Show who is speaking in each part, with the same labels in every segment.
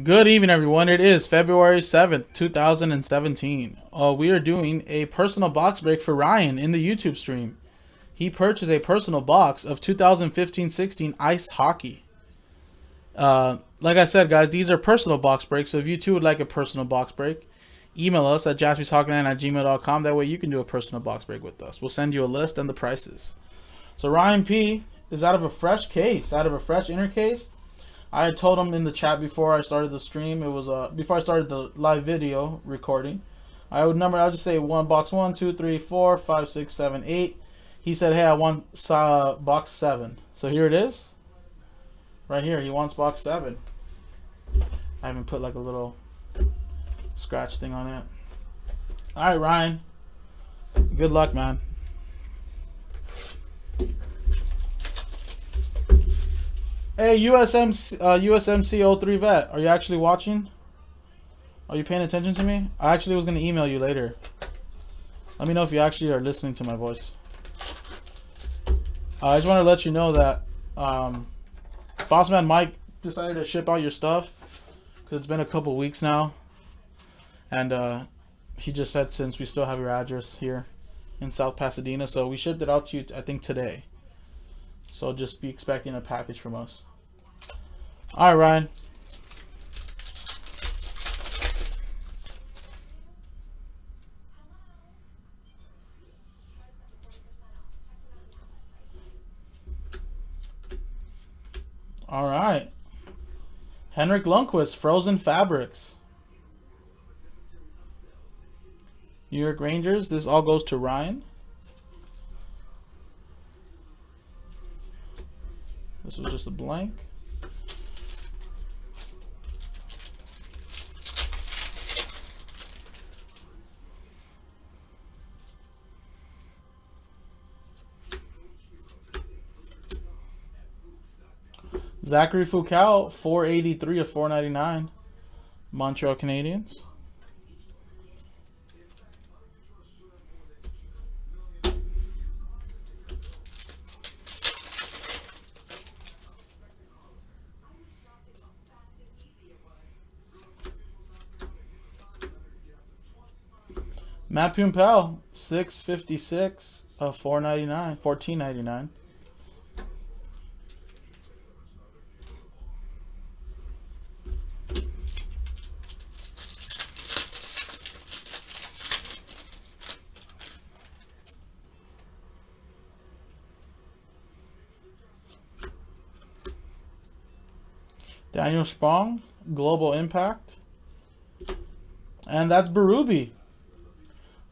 Speaker 1: Good evening, everyone. It is February 7th, 2017. We are doing a personal box break for Ryan in the YouTube stream. He purchased a personal box of 2015-16 Ice Hockey. Like I said, guys, these are personal box breaks, so if you too would like a personal box break, email us at jaspyshockeyland@gmail.com. That way you can do a personal box break with us. We'll send you a list and the prices. So Ryan P is out of a fresh case, out of a fresh inner case. I had told him in the chat before I started the stream. It was before I started the live video recording. I would just say box 1, 2, 3, 4, 5, 6, 7, 8. He said, "Hey, I want box 7." So here it is. Right here, he wants box 7. I haven't put like a little scratch thing on it. All right, Ryan. Good luck, man. Hey, USMC 03 Vet, are you actually watching? Are you paying attention to me? I actually was going to email you later. Let me know if you actually are listening to my voice. I just want to let you know that Bossman Mike decided to ship out your stuff because it's been a couple weeks now. And he just said since we still have your address here in South Pasadena, so we shipped it out to you, I think, today. So just be expecting a package from us. All right, Ryan. All right. Henrik Lundqvist, Frozen Fabrics. New York Rangers. This all goes to Ryan. This was just a blank. Zachary Foucault, 483 of 499. Montreal Canadiens. Matt Pumpel, 656 of 499, 1499. Daniel Sprong, Global Impact. And that's Berube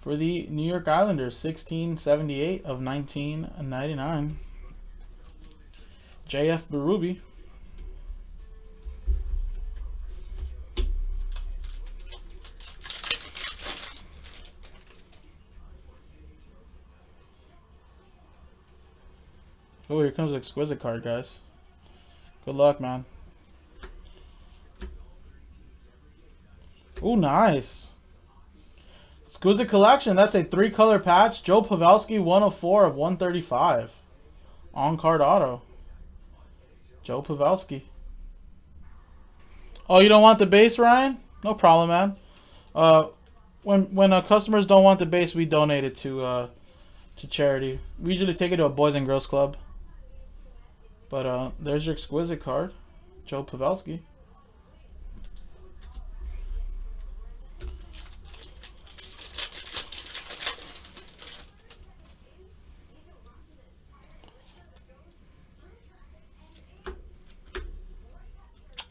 Speaker 1: for the New York Islanders, 1678 of 1999. JF Berube. Oh, here comes Exquisite card, guys. Good luck, man. Oh, nice. Exquisite Collection. That's a 3-color patch. Joe Pavelski, 104 of 135. On-card auto. Joe Pavelski. Oh, you don't want the base, Ryan? No problem, man. When customers don't want the base, we donate it to charity. We usually take it to a Boys and Girls Club. But there's your Exquisite card. Joe Pavelski.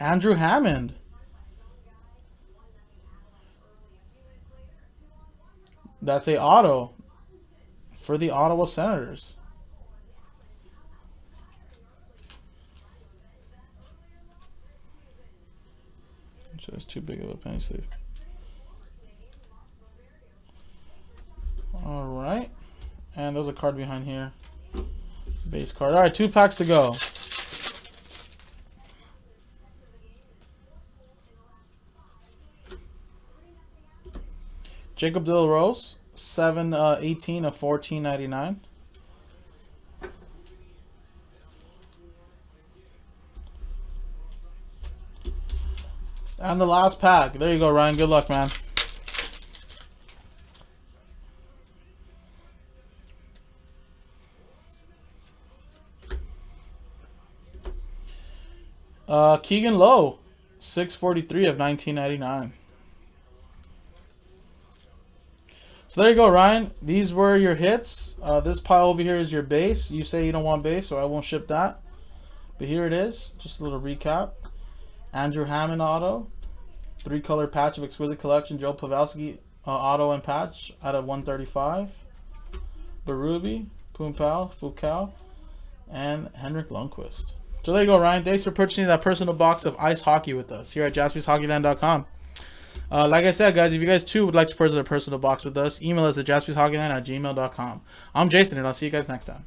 Speaker 1: Andrew Hammond. That's a auto for the Ottawa Senators. So it's too big of a penny sleeve. All right. And there's a card behind here. Base card. All right, 2 packs to go. Jacob DeLaRose, 718 of 1499. And the last pack. There you go, Ryan. Good luck, man. Keegan Lowe, 643 of 1999. So there you go, Ryan. These were your hits. This pile over here is your base. You say you don't want base, so I won't ship that. But here it is. Just a little recap. Andrew Hammond auto. 3-color patch of Exquisite Collection. Joe Pavelski auto and patch out of 135. Berube, Pumpal, Foucault, and Henrik Lundqvist. So there you go, Ryan. Thanks for purchasing that personal box of ice hockey with us here at JaspysHockeyLand.com. Like I said, guys, if you guys too would like to purchase a personal box with us, email us at jaspyshockeyland@gmail.com. I'm Jason, and I'll see you guys next time.